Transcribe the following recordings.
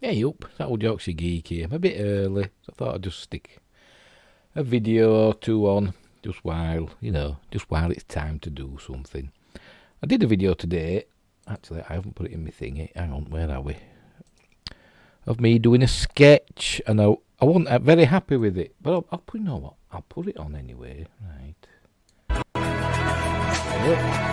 Hey up, it's that old Yorkshire Geek here. I'm a bit early, so I thought I'd just stick a video or two on just while it's time to do something. I did a video today. Actually, I haven't put it in my thingy. Hang on, where are we? Of me doing a sketch, and I wasn't very happy with it, but I'll put, you know what? I'll put it on anyway. Right. Yep.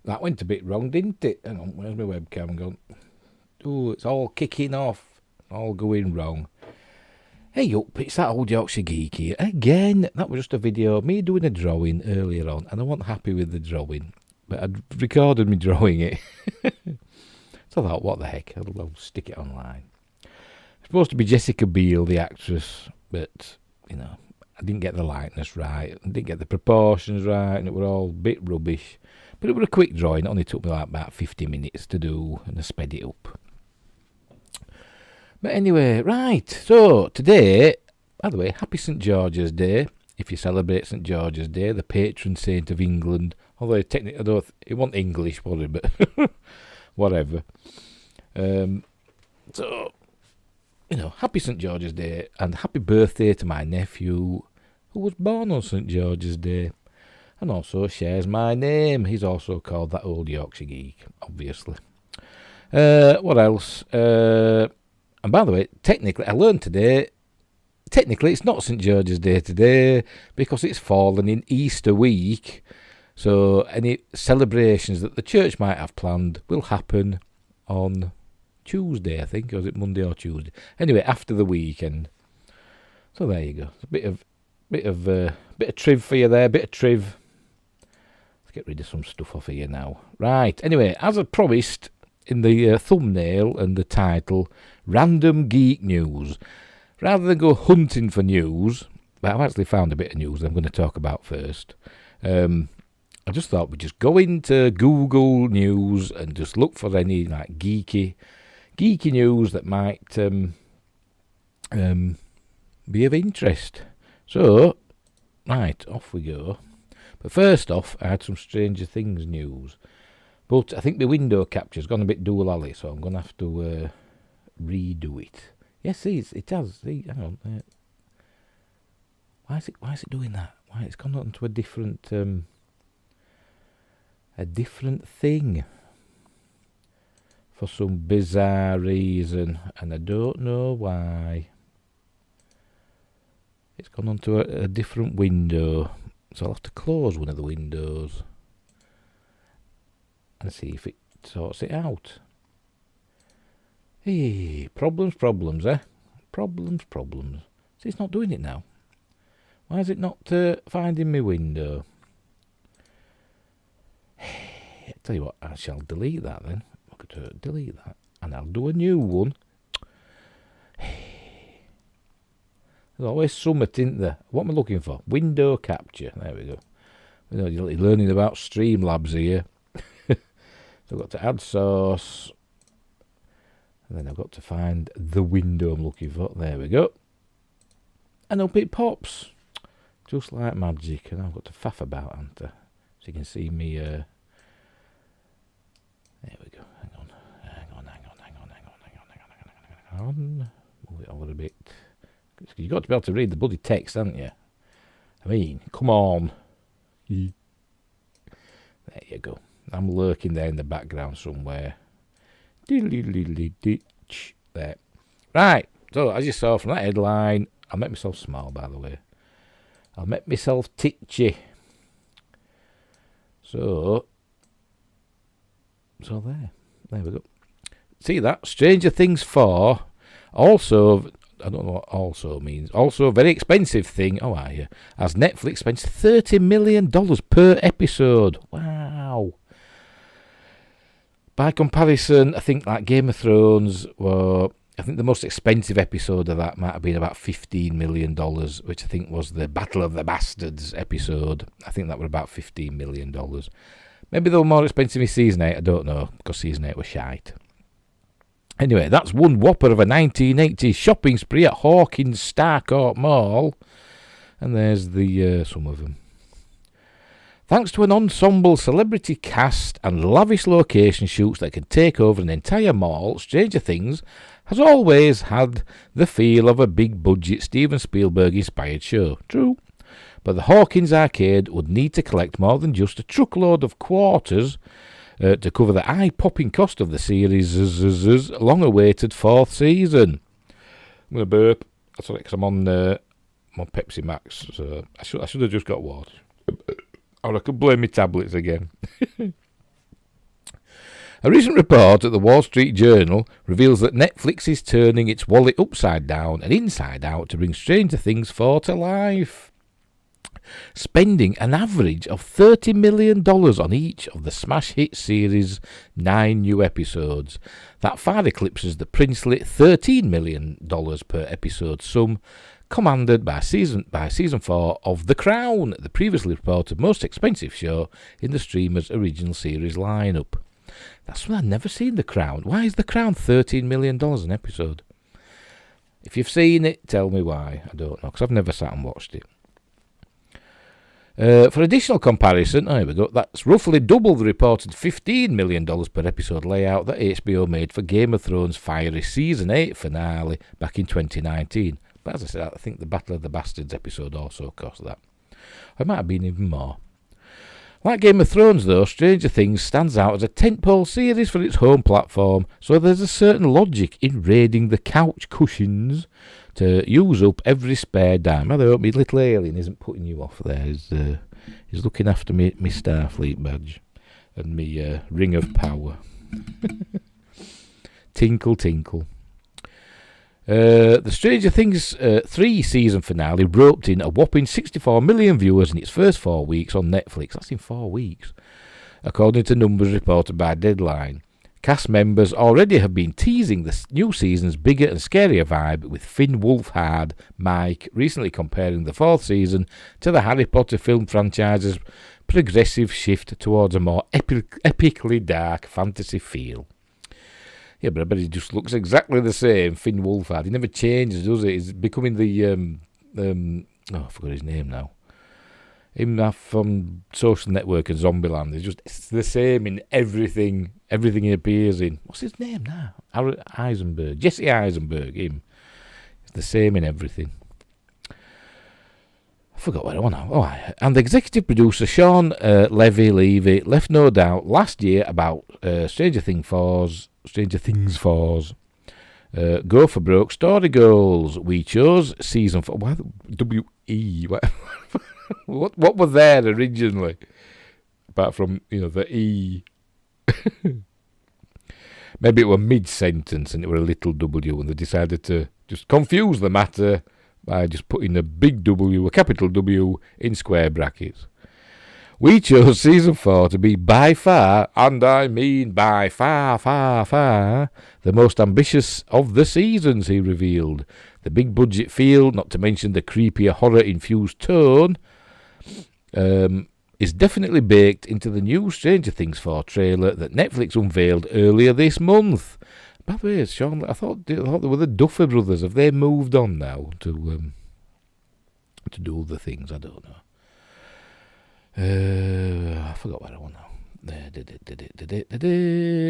That went a bit wrong, didn't it? Hang on, where's my webcam gone? Oh, it's all kicking off, all going wrong. Hey up, it's that old Yorkshire Geek here. Again, that was just a video of me doing a drawing earlier on, and I wasn't happy with the drawing. but I'd recorded me drawing it. So I thought, what the heck, I'll stick it online. It's supposed to be Jessica Biel, the actress, but, you know, I didn't get the likeness right, I didn't get the proportions right, and it were all a bit rubbish. But it was a quick drawing, it only took me like about 50 minutes to do, and I sped it up. But anyway, right, so today, by the way, happy St George's Day, if you celebrate St George's Day, the patron saint of England. Although technically, it wasn't English, was it, but whatever. So, you know, happy St George's Day, and happy birthday to my nephew, who was born on St George's Day, and also shares my name. He's also called that old Yorkshire Geek, obviously. What else? And by the way, technically, I learned today, technically it's not St George's Day today, because it's fallen in Easter week, so any celebrations that the church might have planned will happen on Tuesday, I think, or is it Monday or Tuesday? Anyway, after the weekend. So there you go. A bit of triv for you there, bit of triv. Let's get rid of some stuff off here now. Right, anyway, as I promised in the thumbnail and the title, Random Geek News. Rather than go hunting for news, but I've actually found a bit of news I'm going to talk about first. I just thought we'd just go into Google News and just look for any like geeky news that might be of interest. So, right, off we go. But first off, I had some Stranger Things news. But I think the window capture's gone a bit dual-ally, so I'm going to have to redo it. Yes, see, it has. See, hang on. Why is it doing that? Why it's gone on to a different thing for some bizarre reason, and I don't know why. It's gone on to a different window, so I'll have to close one of the windows and see if it sorts it out. Hey, problems, eh? Problems. See, it's not doing it now. Why is it not finding my window? I tell you what, I shall delete that then. Look at her, delete that, and I'll do a new one. There's always something, isn't there? What am I looking for? Window capture. There we go. You know, you're learning about Streamlabs here. So I've got to add source. And then I've got to find the window I'm looking for. There we go. And up it pops. Just like magic. And I've got to faff about, haven't I? So you can see me. There we go. Hang on. Move it over a bit. You've got to be able to read the bloody text, haven't you? I mean, come on. There you go. I'm lurking there in the background somewhere. There. Right. So, as you saw from that headline, I'll make myself small, by the way. I'll make myself titchy. So there. There we go. See that? Stranger Things 4. Also, I don't know what also means. Also a very expensive thing. Oh, are you? As Netflix spends $30 million per episode. Wow. By comparison, I think like Game of Thrones I think the most expensive episode of that might have been about $15 million, which I think was the Battle of the Bastards episode. I think that was about $15 million. Maybe they were more expensive in Season 8, I don't know, because Season 8 was shite. Anyway, that's one whopper of a 1980s shopping spree at Hawkins Starcourt Mall. And there's the some of them. Thanks to an ensemble celebrity cast and lavish location shoots that can take over an entire mall, Stranger Things has always had the feel of a big-budget Steven Spielberg-inspired show. True. But the Hawkins Arcade would need to collect more than just a truckload of quarters to cover the eye-popping cost of the series' long-awaited fourth season. I'm going to burp. That's all right, because I'm on Pepsi Max, so I should have just got water. Or I could blame my tablets again. A recent report at the Wall Street Journal reveals that Netflix is turning its wallet upside down and inside out to bring Stranger Things 4 to life. spending an average of $30 million on each of the smash hit series' 9 new episodes. That far eclipses the princely $13 million per episode sum commanded by season 4 of The Crown, the previously reported most expensive show in the streamer's original series lineup. That's when I've never seen The Crown. Why is The Crown $13 million an episode? If you've seen it, tell me why. I don't know, because I've never sat and watched it. For additional comparison, here we go, that's roughly double the reported $15 million per episode layout that HBO made for Game of Thrones' fiery Season 8 finale back in 2019. But as I said, I think the Battle of the Bastards episode also cost that. It might have been even more. Like Game of Thrones, though, Stranger Things stands out as a tentpole series for its home platform, so there's a certain logic in raiding the couch cushions to use up every spare dime. I hope my little alien isn't putting you off there. He's looking after me Starfleet badge and me ring of power. Tinkle, tinkle. The Stranger Things 3 season finale roped in a whopping 64 million viewers in its first 4 weeks on Netflix. That's in 4 weeks, according to numbers reported by Deadline. Cast members already have been teasing the new season's bigger and scarier vibe, with Finn Wolfhard, Mike, recently comparing the 4th season to the Harry Potter film franchise's progressive shift towards a more epically dark fantasy feel. Yeah, but I bet he just looks exactly the same, Finn Wolfhard. He never changes, does he? He's becoming the, I forgot his name now. Him from Social Network and Zombieland. It's the same in everything he appears in. What's his name now? Eisenberg. Jesse Eisenberg, him. It's the same in everything. I forgot what I want now. Oh, and executive producer Sean Levy left no doubt last year about Stranger Things 4's Go for Broke story goals. We chose season 4. Why W-E? What were there originally? Apart from, the E. Maybe it were mid-sentence and it were a little W, and they decided to just confuse the matter by just putting a big W, a capital W, in square brackets. We chose season 4 to be by far, and I mean by far, the most ambitious of the seasons, he revealed. The big budget feel, not to mention the creepier horror-infused tone, is definitely baked into the new Stranger Things 4 trailer that Netflix unveiled earlier this month. By the way, Sean, I thought they were the Duffer Brothers. Have they moved on now to do other things? I don't know. I forgot what I want now.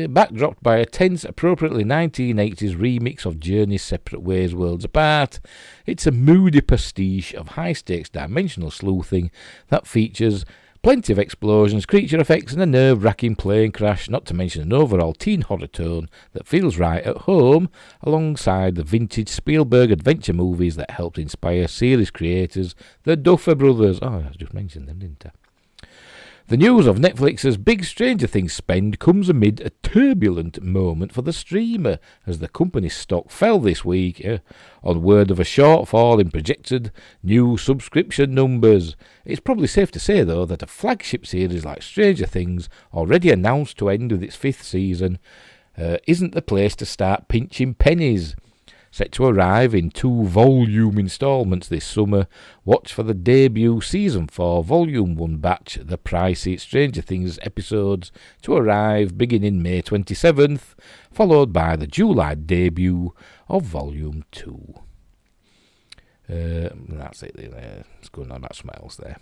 Backdropped by a tense, appropriately 1980s remix of Journey's Separate Ways Worlds Apart, it's a moody pastiche of high-stakes dimensional sleuthing that features plenty of explosions, creature effects, and a nerve-wracking plane crash, not to mention an overall teen horror tone that feels right at home, alongside the vintage Spielberg adventure movies that helped inspire series creators, the Duffer Brothers. Oh, I just mentioned them, didn't I? The news of Netflix's big Stranger Things spend comes amid a turbulent moment for the streamer, as the company's stock fell this week on word of a shortfall in projected new subscription numbers. It's probably safe to say, though, that a flagship series like Stranger Things, already announced to end with its 5th season, isn't the place to start pinching pennies. Set to arrive in 2 volume instalments this summer, watch for the debut Season 4 Volume 1 batch, the pricey Stranger Things episodes, to arrive beginning May 27th, followed by the July debut of Volume 2. That's it. It's going on about something else there.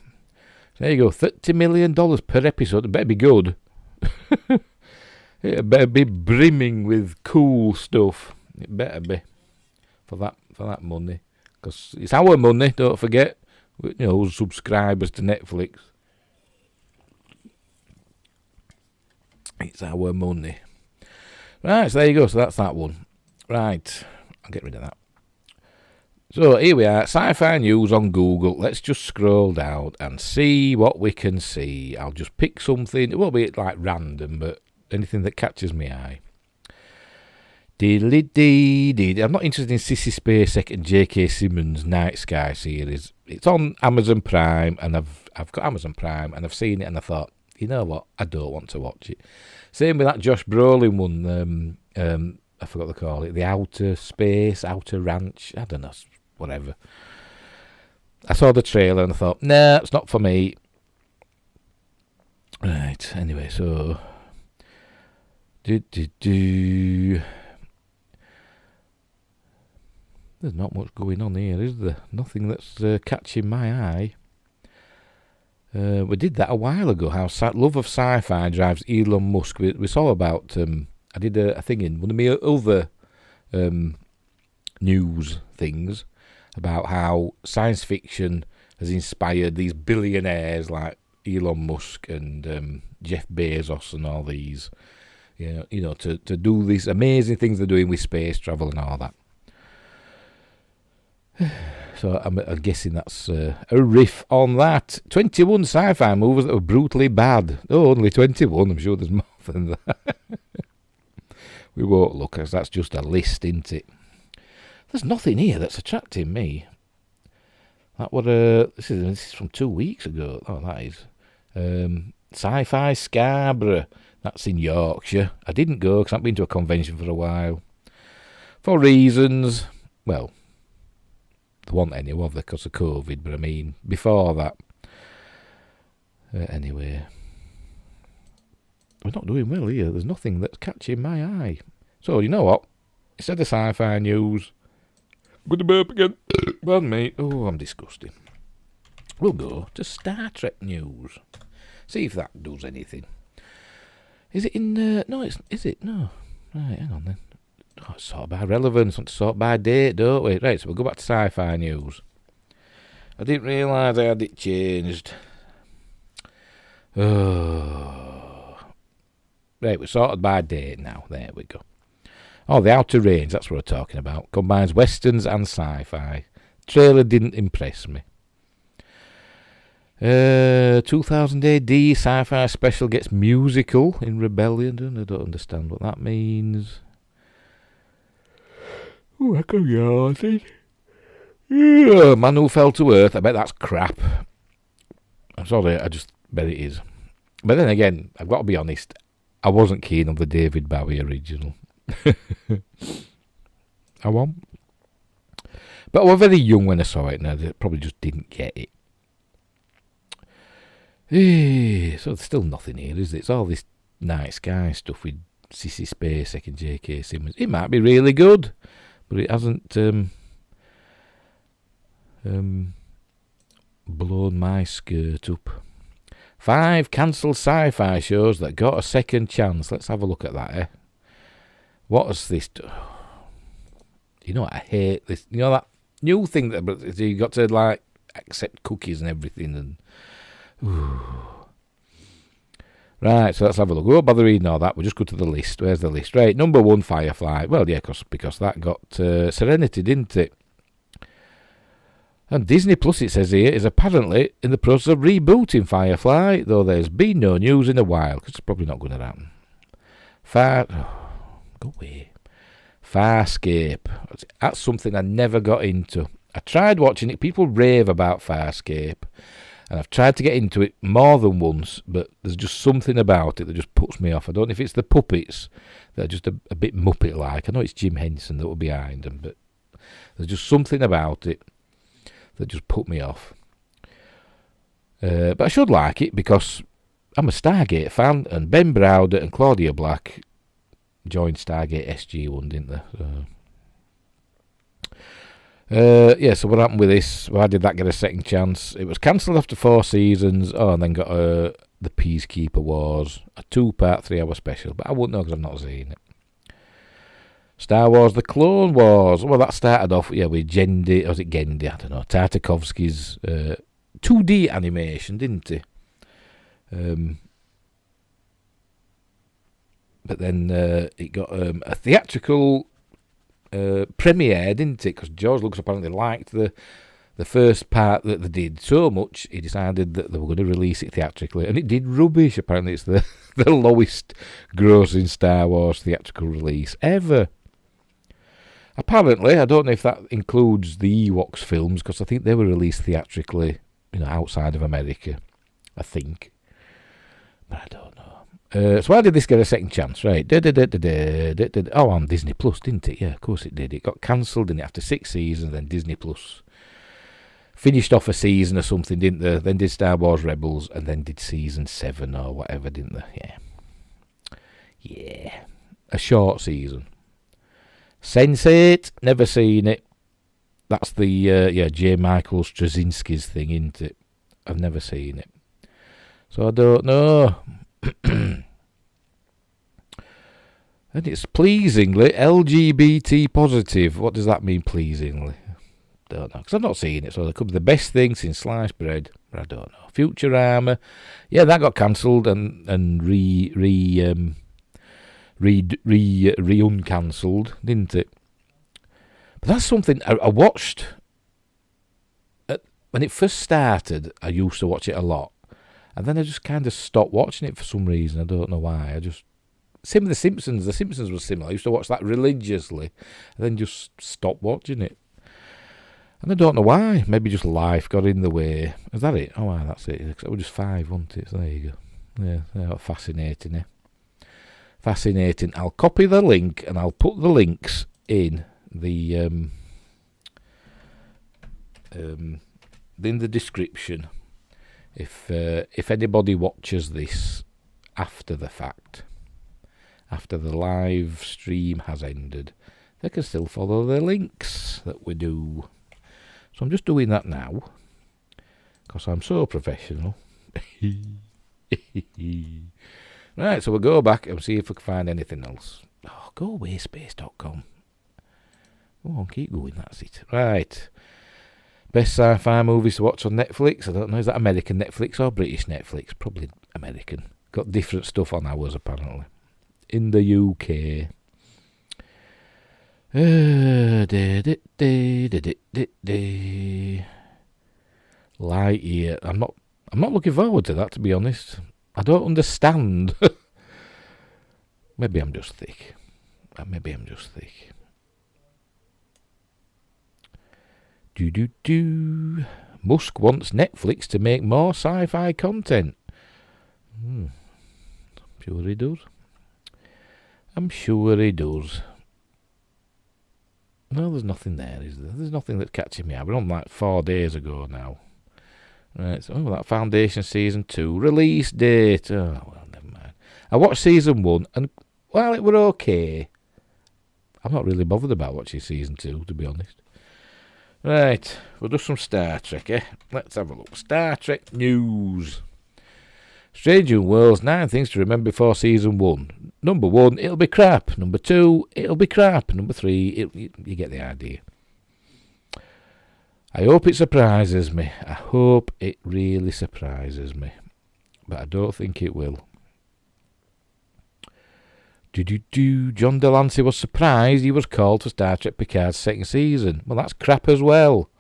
So there you go, $30 million per episode. It better be good. It better be brimming with cool stuff. It better be. For that money, because it's our money, don't forget, subscribers to Netflix. It's our money. Right, so there you go, so that's that one. Right, I'll get rid of that. So here we are, sci-fi news on Google. Let's just scroll down and see what we can see. I'll just pick something, it won't be like random, but anything that catches my eye. Diddly-dee-dee. I'm not interested in Sissy Spacek and J.K. Simmons' Night Sky series. It's on Amazon Prime, and I've got Amazon Prime, and I've seen it, and I thought, you know what, I don't want to watch it. Same with that Josh Brolin one. I forgot to call it, the Outer Space, Outer Ranch. I don't know, whatever. I saw the trailer and I thought, nah, it's not for me. Right. Anyway, so. There's not much going on here, is there? Nothing that's catching my eye. We did that a while ago, how love of sci-fi drives Elon Musk. We saw about, I did a thing in one of my other news things about how science fiction has inspired these billionaires like Elon Musk and Jeff Bezos and all these, you know, to do these amazing things they're doing with space travel and all that. So I'm guessing that's a riff on that. 21 sci-fi movies that were brutally bad. Oh, only 21. I'm sure there's more than that. We won't look, as that's just a list, isn't it? There's nothing here that's attracting me. That would this is from 2 weeks ago. Oh, that is. Sci-fi Scarborough. That's in Yorkshire. I didn't go because I haven't been to a convention for a while. For reasons, well, there wasn't any, was there, because of COVID, but I mean, before that. Anyway. We're not doing well here. There's nothing that's catching my eye. So, you know what? Instead of sci-fi news, I'm going to burp again. Pardon me. Oh, I'm disgusting. We'll go to Star Trek news. See if that does anything. Is it in... no, is it? No. Right, hang on then. Oh, it's sort by relevance. Want to sort by date, don't we? Right, so we'll go back to sci-fi news. I didn't realise I had it changed. Oh. Right, we're sorted by date now. There we go. Oh, The Outer Range, that's what we're talking about. Combines westerns and sci-fi. Trailer didn't impress me. 2000 AD sci-fi special gets musical in Rebellion. I don't understand what that means. Oh, I can yawn. Man Who Fell to Earth. I bet that's crap. I'm sorry, I just bet it is. But then again, I've got to be honest, I wasn't keen on the David Bowie original. I won't. But I was very young when I saw it, and I probably just didn't get it. So there's still nothing here, is it? It's all this Night Sky stuff with Sissy Spacek and J.K. Simmons. It might be really good, but it hasn't blown my skirt up. 5 cancelled sci-fi shows that got a second chance. Let's have a look at that, eh? What is this? You know what, I hate this. You know that new thing that you got to like accept cookies and everything. And right, so let's have a look. We won't bother reading all that. We'll just go to the list. Where's the list? Right, number 1, Firefly. Well, yeah, because that got Serenity, didn't it? And Disney Plus, it says here, is apparently in the process of rebooting Firefly, though there's been no news in a while, because it's probably not going to happen. Go away. Farscape. That's something I never got into. I tried watching it. People rave about Farscape. And I've tried to get into it more than once, but there's just something about it that just puts me off. I don't know if it's the puppets that are just a bit Muppet-like. I know it's Jim Henson that were behind them, but there's just something about it that just put me off. But I should like it because I'm a Stargate fan, and Ben Browder and Claudia Black joined Stargate SG-1, didn't they? Yeah, so what happened with this? Why did that get a second chance? It was cancelled after 4 seasons. Oh, and then got the Peacekeeper Wars, a 2-part 3-hour special. But I wouldn't know because I've not seen it. Star Wars: The Clone Wars. Well, that started off, yeah, with Genndy, or was it Genndy? I don't know. Tartakovsky's 2D animation, didn't he? But then it got a theatrical premiere, didn't it? Because George Lucas apparently liked the first part that they did so much, he decided that they were going to release it theatrically, and it did rubbish. Apparently, it's the lowest grossing Star Wars theatrical release ever. Apparently, I don't know if that includes the Ewoks films, because I think they were released theatrically, outside of America, I think. But I don't know. So why did this get a second chance? Right. Oh, on Disney Plus, didn't it? Yeah, of course it did. It got cancelled, didn't it, after 6 seasons, then Disney Plus finished off a season or something, didn't they? Then did Star Wars Rebels, and then did season 7 or whatever, didn't they? Yeah. A short season. Sense8, never seen it. That's the J. Michael Straczynski's thing, isn't it? I've never seen it, so I don't know. And it's pleasingly LGBT positive. What does that mean, pleasingly? Don't know, because I've not seen it, so it could be the best thing since sliced bread, but I don't know. Futurama, yeah, that got cancelled and uncancelled, didn't it? But that's something I watched when it first started. I used to watch it a lot, and then I just kind of stopped watching it for some reason. I don't know why. Same with The Simpsons. The Simpsons was similar. I used to watch that religiously, and then just stopped watching it. And I don't know why. Maybe just life got in the way. Is that it? Oh, wow, that's it. It was just 5, wasn't it? So there you go. Yeah, fascinating, eh? Fascinating. I'll copy the link and I'll put the links in the description if anybody watches this after the fact, after the live stream has ended, they can still follow the links that we do. So I'm just doing that now because I'm so professional. Right, so we'll go back and see if we can find anything else. Oh, go away, space.com. Oh, keep going, that's it. Right. Best sci-fi movies to watch on Netflix. I don't know, is that American Netflix or British Netflix? Probably American. Got different stuff on ours, apparently. In the UK. Lightyear. I'm not looking forward to that, to be honest. I don't understand. Maybe I'm just thick. Musk wants Netflix to make more sci-fi content. I'm sure he does. No, there's nothing there, is there? There's nothing that's catching me out. We're on like 4 days ago now. Right, so that Foundation Season 2 release date. Oh, well, never mind. I watched Season 1 and, while it were okay, I'm not really bothered about watching Season 2, to be honest. Right, we'll do some Star Trek, eh? Let's have a look. Star Trek news. Strange New Worlds, 9 things to remember before Season 1. Number 1, it'll be crap. Number 2, it'll be crap. Number 3, you get the idea. I hope it surprises me. I hope it really surprises me. But I don't think it will. John Delancey was surprised he was called for Star Trek Picard's second season. Well, that's crap as well.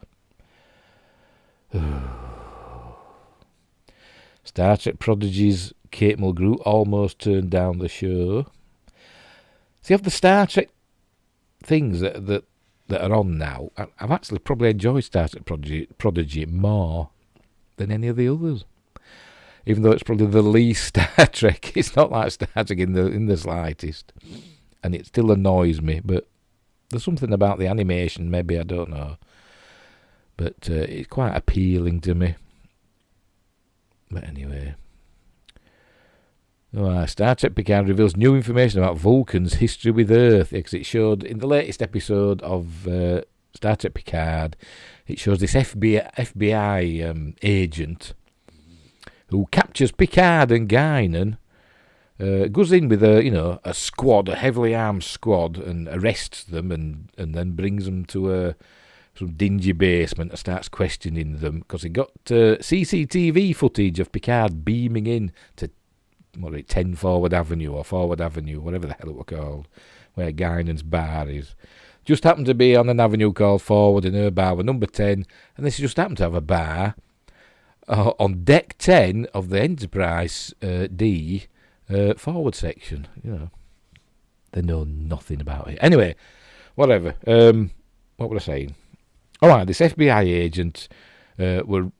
Star Trek prodigies Kate Mulgrew almost turned down the show. See, of the Star Trek things that are on now, I've actually probably enjoyed Star Trek Prodigy more than any of the others. Even though it's probably the least Star Trek, it's not like Star Trek in the slightest, and it still annoys me. But there's something about the animation, maybe, I don't know, but it's quite appealing to me. But anyway, Star Trek Picard reveals new information about Vulcan's history with Earth, because it showed in the latest episode of Star Trek Picard, it shows this FBI agent who captures Picard and Guinan, goes in with a squad, a heavily armed squad, and arrests them, and then brings them to some dingy basement and starts questioning them, because he got CCTV footage of Picard beaming in to 10 Forward Avenue or Forward Avenue, whatever the hell it was called, where Guinan's bar is. Just happened to be on an avenue called Forward, and her bar was number 10, and this just happened to have a bar on deck 10 of the Enterprise D forward section. They know nothing about it. Anyway, whatever. What was I saying? Oh, right, this FBI agent were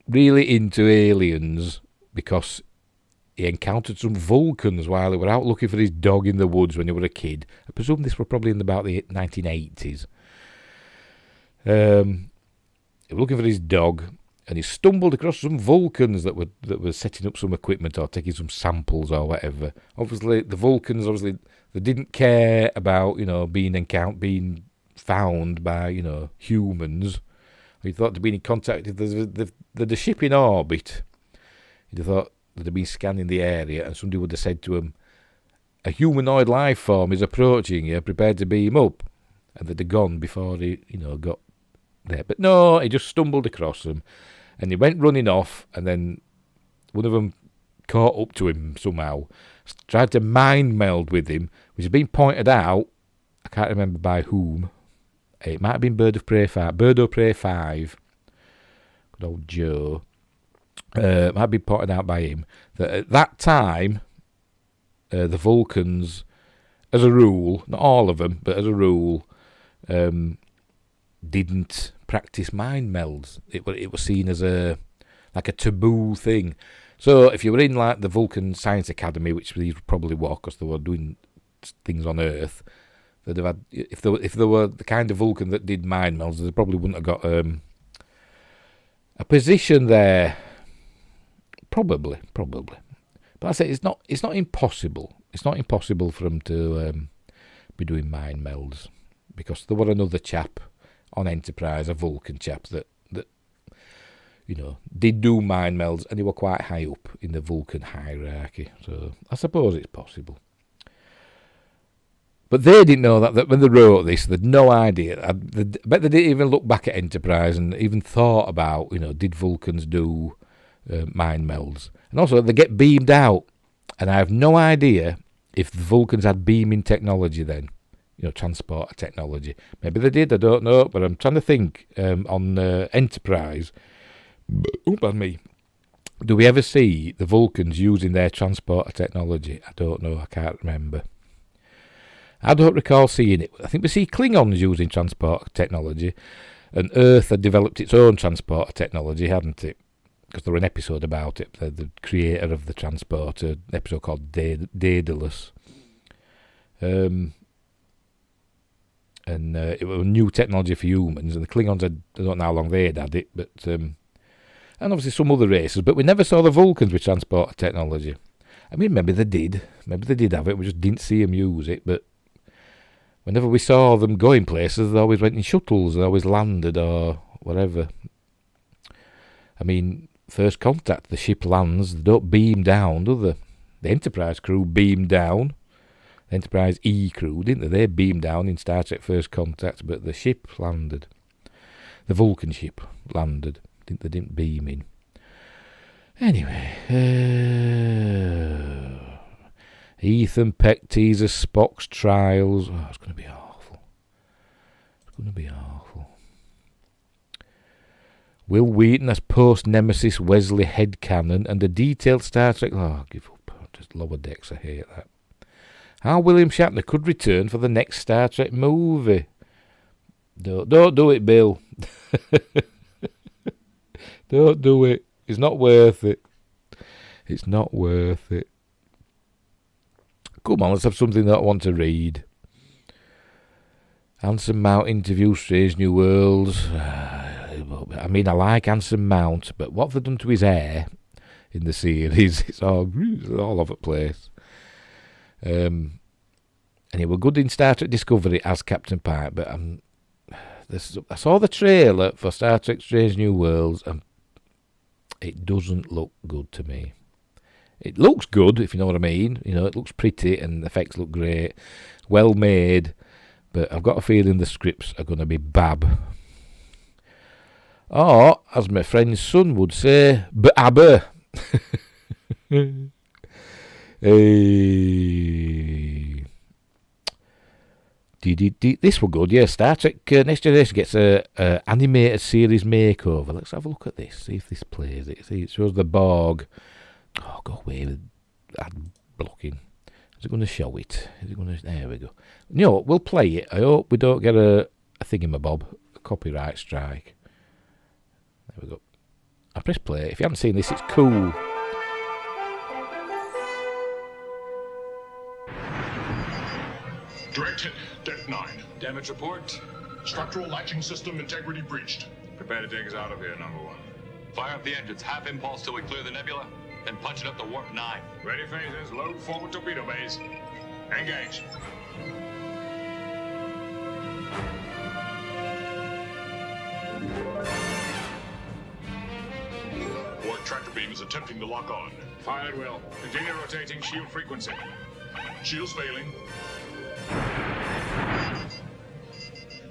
really into aliens because he encountered some Vulcans while he were out looking for his dog in the woods when he were a kid. I presume this were probably in about the 1980s. He was looking for his dog, and he stumbled across some Vulcans that were setting up some equipment or taking some samples or whatever. Obviously, the Vulcans, they didn't care about, being found by, humans. He thought they'd been in contact with the ship in orbit. He'd have thought they'd been scanning the area, and somebody would have said to him, a humanoid life form is approaching you, prepared to beam up. And they'd have gone before he, got there. But no, he just stumbled across them, and he went running off, and then one of them caught up to him somehow, tried to mind meld with him, which has been pointed out, I can't remember by whom. It might have been Bird of Prey 5. Good old Joe. It might be pointed out by him that at that time, the Vulcans, as a rule, not all of them, but as a rule, didn't practice mind melds. It was seen as like a taboo thing. So if you were in like the Vulcan Science Academy, which these probably were because they were doing things on Earth, they'd have had, if they were the kind of Vulcan that did mind melds, they probably wouldn't have got a position there. Probably. But I say it's not impossible. It's not impossible for them to be doing mind melds, because there were another chap on Enterprise, a Vulcan chap that did do mind melds, and he were quite high up in the Vulcan hierarchy. So I suppose it's possible. But they didn't know that when they wrote this, they had no idea. I bet they didn't even look back at Enterprise and even thought about, did Vulcans do mind melds? And also, they get beamed out, and I have no idea if the Vulcans had beaming technology then, transporter technology. Maybe they did, I don't know, but I'm trying to think on Enterprise. Pardon me. Do we ever see the Vulcans using their transporter technology? I don't know, I can't remember. I don't recall seeing it. I think we see Klingons using transporter technology, and Earth had developed its own transporter technology, hadn't it? Because there was an episode about it, the creator of the transporter, an episode called Daedalus. And it was new technology for humans, and the Klingons I don't know how long they'd had it, but and obviously some other races, but we never saw the Vulcans with transporter technology. I mean, maybe they did have it, we just didn't see them use it, but whenever we saw them going places, they always went in shuttles, they always landed or whatever. I mean, First Contact, the ship lands, they don't beam down, do they? The Enterprise crew beamed down. The Enterprise E crew, didn't they? They beamed down in Star Trek First Contact, but the ship landed. The Vulcan ship landed. They didn't beam in. Anyway, Ethan Peck teases Spock's trials. Oh, it's going to be awful. Will Wheaton as post-Nemesis Wesley headcanon and a detailed Star Trek... Oh, give up. Just Lower Decks, I hate that. How William Shatner could return for the next Star Trek movie. Don't do it, Bill. Don't do it. It's not worth it. Come on, let's have something that I want to read. Anson Mount interviews Strange New Worlds. I mean, I like Anson Mount, but what have they done to his hair in the series? It's all over the place. And he was good in Star Trek Discovery as Captain Pike, but I saw the trailer for Star Trek Strange New Worlds, and it doesn't look good to me. It looks good, if you know what I mean. It looks pretty and the effects look great, well made, but I've got a feeling the scripts are going to be bab. Or, as my friend's son would say, abba. This will good, yeah. Star Trek Next Generation gets a animated series makeover. Let's have a look at this, see if this plays it. See, it shows the Borg. Oh, go away with ad blocking. it going to show it? Is it going to? There we go. You know what? We'll play it. I hope we don't get a thingamabob, a copyright strike. There we go. I press play. If you haven't seen this, it's cool. Direct hit, Deck 9. Damage report. Structural latching system integrity breached. Prepare to take us out of here, number 1. Fire up the engines, half impulse till we clear the nebula, then punch it up to warp 9. Ready phasers, load forward torpedo bays. Engage. Warp tractor beam is attempting to lock on. Fired well. Continue rotating shield frequency. Shields failing.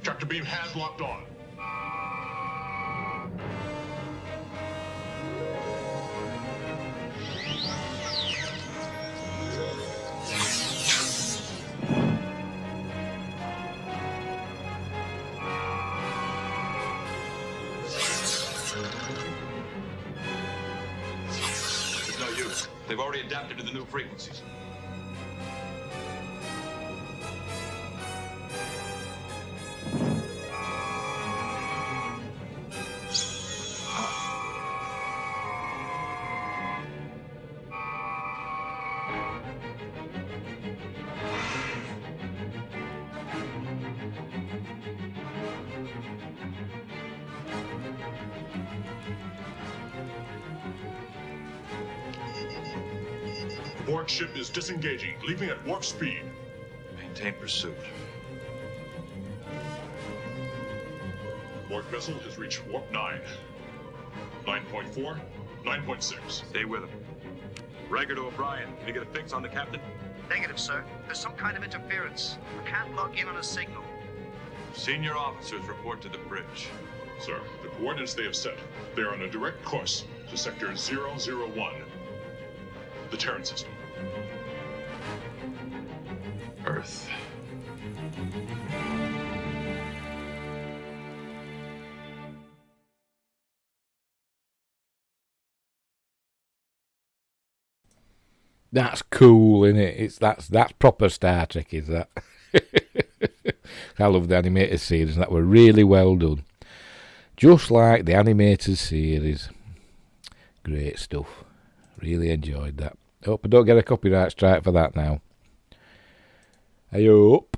Tractor beam has locked on. There's no use. They've already adapted to the new frequencies. Borg ship is disengaging, leaving at warp speed. Maintain pursuit. Borg vessel has reached warp 9. 9.4, 9.6. Stay with them. Riker to O'Brien. Can you get a fix on the captain? Negative, sir. There's some kind of interference. I can't log in on a signal. Senior officers report to the bridge. Sir, the coordinates they have set, they are on a direct course to sector 001, the Terran system. Earth. That's cool, isn't it? That's proper Star Trek, is that? I love the animated series, and that were really well done. Just like the animated series. Great stuff. Really enjoyed that. Hope I don't get a copyright strike for that now. I hope.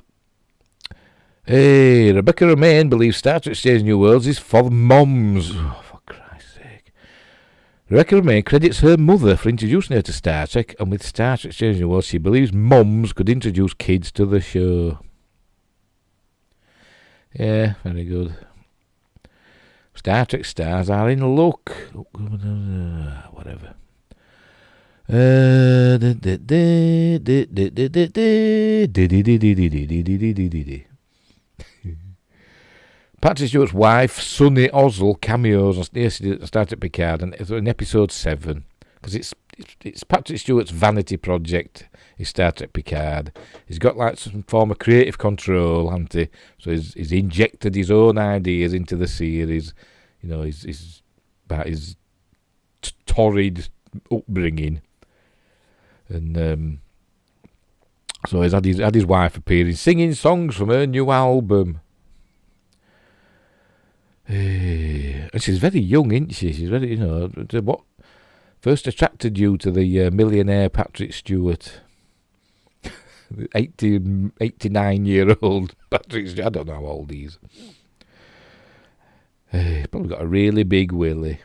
Hey, Rebecca Romaine believes Star Trek Strange New Worlds is for mums. Oh, for Christ's sake. Rebecca Romaine credits her mother for introducing her to Star Trek, and with Star Trek Strange New Worlds, she believes mums could introduce kids to the show. Yeah, very good. Star Trek stars are in luck. Whatever. Patrick Stewart's wife, Sunny Ozel, cameos on Star Trek Picard, and it's in episode 7, because it's Patrick Stewart's vanity project. Is Star Trek Picard. He's got like some form of creative control, hasn't he? So he's injected his own ideas into the series. You know, his about his torrid upbringing, and so he's had his wife appearing, singing songs from her new album. And she's very young, isn't she? She's very, you know, what first attracted you to the millionaire Patrick Stewart? 89-year-old Patrick Stewart. I don't know how old he is. He's probably got a really big willy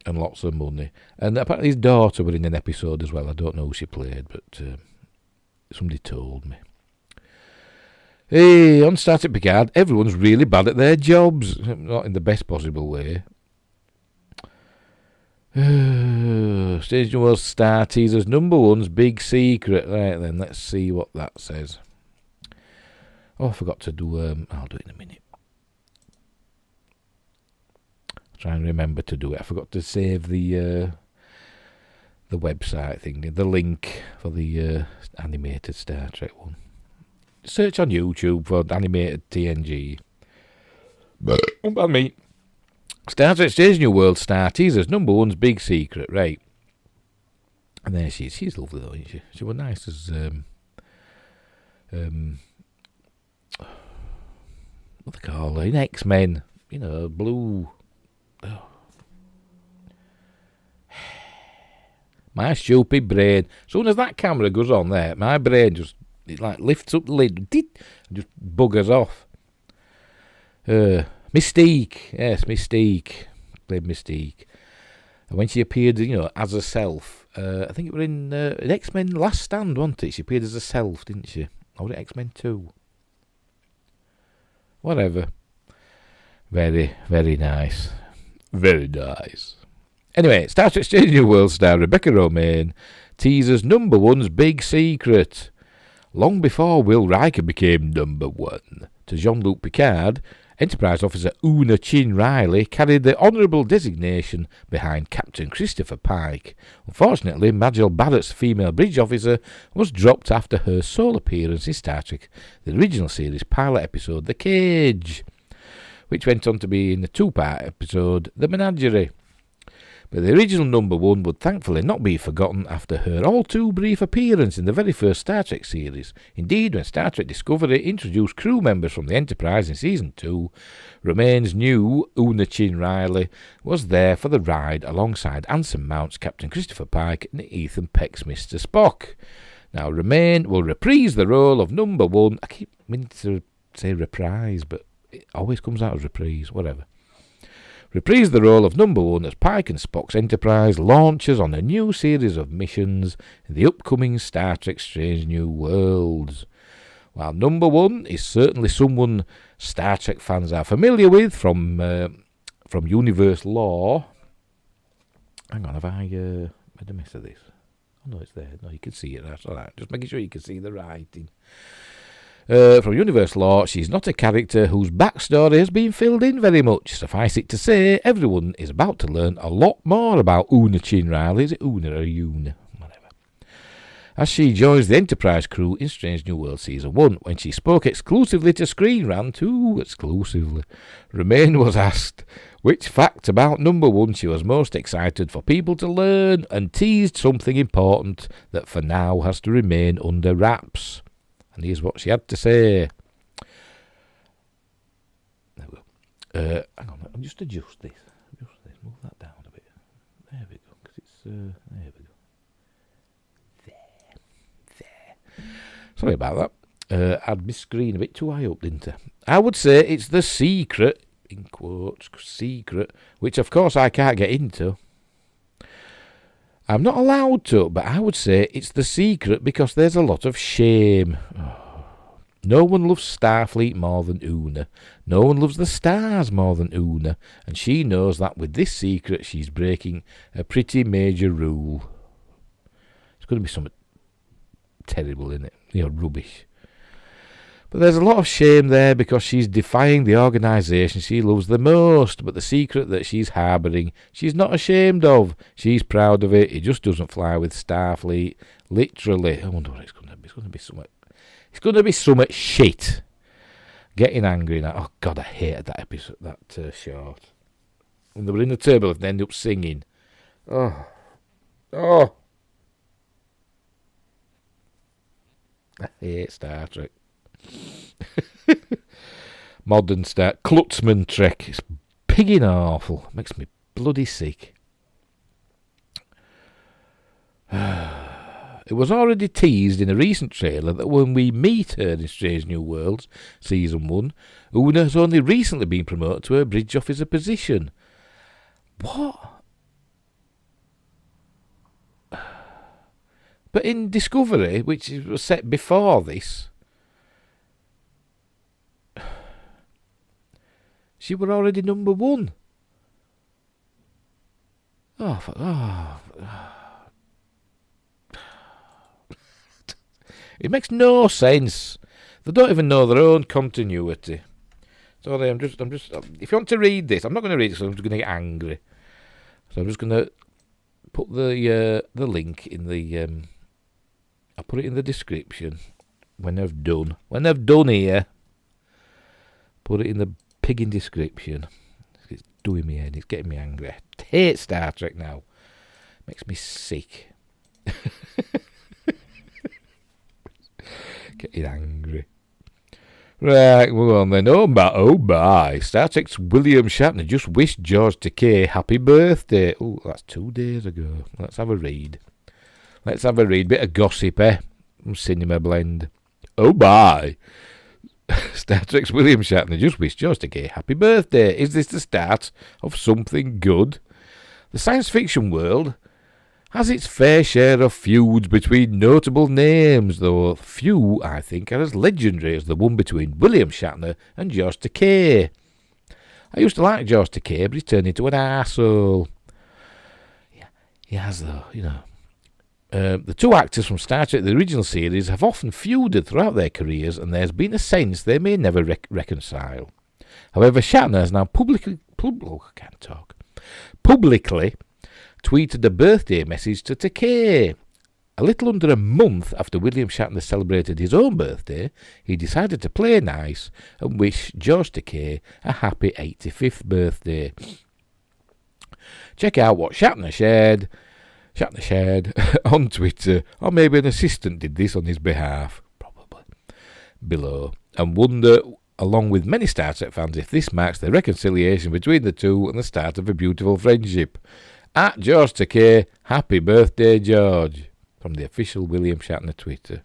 and lots of money. And apparently his daughter was in an episode as well. I don't know who she played, but somebody told me. Hey, on Star Trek Picard, everyone's really bad at their jobs. Not in the best possible way. Strange New World Star Teasers number 1's big secret. Right then, let's see what that says. Oh, I forgot to do. I'll do it in a minute. Try and remember to do it. I forgot to save the website thing, the link for the animated Star Trek one. Search on YouTube for animated TNG. Pardon me. Star Trek Strange New World Star Teasers number 1's big secret, right? And there she is. She's lovely though, isn't she? She was nice as what they call it, in X-Men, you know, blue. Oh. My stupid brain. As soon as that camera goes on there, my brain just it like lifts up the lid, and just buggers off. Mystique, yes, Mystique, played Mystique, and when she appeared, you know, as herself, I think it was in X-Men Last Stand, wasn't it? She appeared as herself, didn't she? Or was it X-Men 2? Whatever. Very, very nice. Very nice. Anyway, Star Trek Strange New Worlds star Rebecca Romaine teases number one's big secret. Long before Will Riker became number one, to Jean-Luc Picard, Enterprise officer Una Chin Riley carried the honourable designation behind Captain Christopher Pike. Unfortunately, Majel Barrett's female bridge officer was dropped after her sole appearance in Star Trek, the original series pilot episode The Cage, which went on to be in the two-part episode The Menagerie. But the original number one would thankfully not be forgotten after her all-too-brief appearance in the very first Star Trek series. Indeed, when Star Trek Discovery introduced crew members from the Enterprise in Season 2, Romaine's new Una Chin Riley was there for the ride alongside Anson Mount's Captain Christopher Pike and Ethan Peck's Mr. Spock. Now, Romaine will reprise the role of number one. I keep meaning to say reprise, but it always comes out as reprise, whatever. Reprise the role of number one as Pike and Spock's Enterprise launches on a new series of missions in the upcoming Star Trek Strange New Worlds. While number one is certainly someone Star Trek fans are familiar with from universe lore. Hang on, have I made a mess of this? Oh, no, it's there. No, you can see it. That's all right. Just making sure you can see the writing. From universe lore, she's not a character whose backstory has been filled in very much. Suffice it to say, everyone is about to learn a lot more about Una Chin Riley. Is it Una or Una? Whatever. As she joins the Enterprise crew in Strange New World Season 1, when she spoke exclusively to Screen Rant, exclusively, Romaine was asked which fact about number one she was most excited for people to learn, and teased something important that for now has to remain under wraps. And here's what she had to say. There we go. Hang on, I'll just adjust this. Move that down a bit. There we go. Because it's there we go. There. Sorry about that. I had my screen a bit too high up, didn't I? I would say it's the secret, in quotes, secret, which of course I can't get into. I'm not allowed to, but I would say it's the secret because there's a lot of shame. Oh. No one loves Starfleet more than Una. No one loves the stars more than Una. And she knows that with this secret she's breaking a pretty major rule. It's going to be something terrible, isn't it? You know, rubbish. But there's a lot of shame there because she's defying the organisation she loves the most. But the secret that she's harbouring, she's not ashamed of. She's proud of it. It just doesn't fly with Starfleet. Literally. I wonder what it's going to be. It's going to be something. It's going to be something shit. Getting angry now. Oh God, I hated that episode. That short. When they were in the table and they ended up singing. Oh. I hate Star Trek. Modern Star Klutzman Trek. It's pigging awful. Makes me bloody sick. It was already teased in a recent trailer that when we meet her in Strange New Worlds Season 1, Una has only recently been promoted to her bridge officer position. What? But in Discovery, which was set before this, she were already number one. It makes no sense. They don't even know their own continuity. Sorry, I'm just. If you want to read this, I'm not going to read it, so I'm just going to get angry. So I'm just going to put the link in the. I'll put it in the description when I've done. When I've done here, put it in the pigging description. It's doing me head. It's getting me angry. I hate Star Trek now. Makes me sick. Getting angry. Right, well on then. Oh my. Star Trek's William Shatner just wished George Takei happy birthday. Oh, that's 2 days ago. Let's have a read. Bit of gossip, eh? Cinema blend. Oh my. Star Trek's William Shatner just wished George Takei happy birthday. Is this the start of something good? The science fiction world has its fair share of feuds between notable names, though few, I think, are as legendary as the one between William Shatner and George Takei. I used to like George Takei, but he's turned into an arsehole. Yeah, he has, though, you know. The two actors from Star Trek, the original series, have often feuded throughout their careers, and there's been a sense they may never reconcile. However, Shatner has now publicly tweeted a birthday message to Takei. A little under a month after William Shatner celebrated his own birthday, he decided to play nice and wish George Takei a happy 85th birthday. Check out what Shatner shared on Twitter, or maybe an assistant did this on his behalf, probably, below, and wonder, along with many Star Trek fans, if this marks the reconciliation between the two and the start of a beautiful friendship. At George Takei, happy birthday, George, from the official William Shatner Twitter.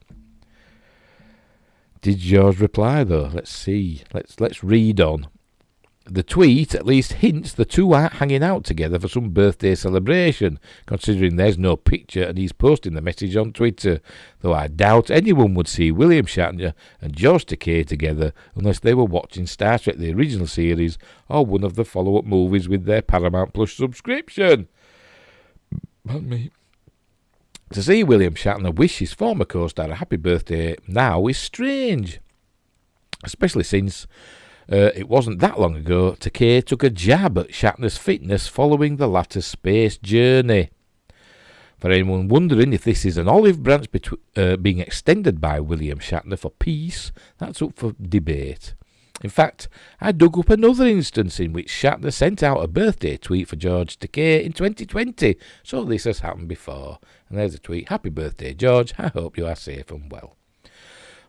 Did George reply, though? Let's see. Let's read on. The tweet at least hints the two are hanging out together for some birthday celebration, considering there's no picture and he's posting the message on Twitter, though I doubt anyone would see William Shatner and George Takei together unless they were watching Star Trek the original series or one of the follow-up movies with their Paramount Plus subscription. Pardon me. To see William Shatner wish his former co-star a happy birthday now is strange, especially since it wasn't that long ago Takei took a jab at Shatner's fitness following the latter's space journey. For anyone wondering if this is an olive branch being extended by William Shatner for peace, that's up for debate. In fact, I dug up another instance in which Shatner sent out a birthday tweet for George Takei in 2020, so this has happened before. And there's a tweet, happy birthday George, I hope you are safe and well.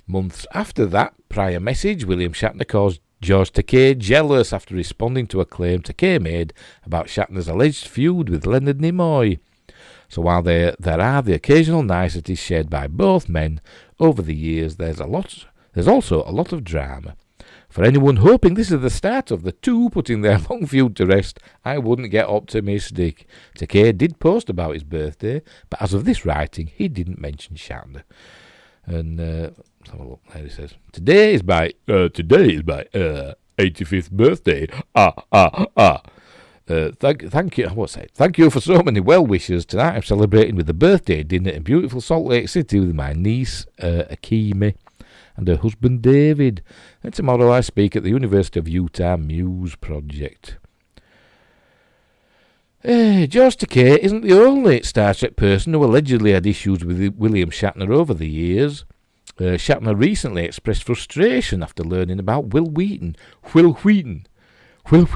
Months after that prior message, William Shatner caused George Takei jealous after responding to a claim Takei made about Shatner's alleged feud with Leonard Nimoy. So while there are the occasional niceties shared by both men over the years, there's also a lot of drama. For anyone hoping this is the start of the two putting their long feud to rest, I wouldn't get optimistic. Takei did post about his birthday, but as of this writing, he didn't mention Shatner. And let's have a look. There it says, Today is my 85th birthday. Thank you. What's that? Thank you for so many well wishes. Tonight I'm celebrating with a birthday dinner in beautiful Salt Lake City with my niece Akimi and her husband David. And tomorrow I speak at the University of Utah Muse Project. George Takei isn't the only Star Trek person who allegedly had issues with William Shatner over the years. Shatner recently expressed frustration after learning about Will Wheaton. Will Wheaton. That's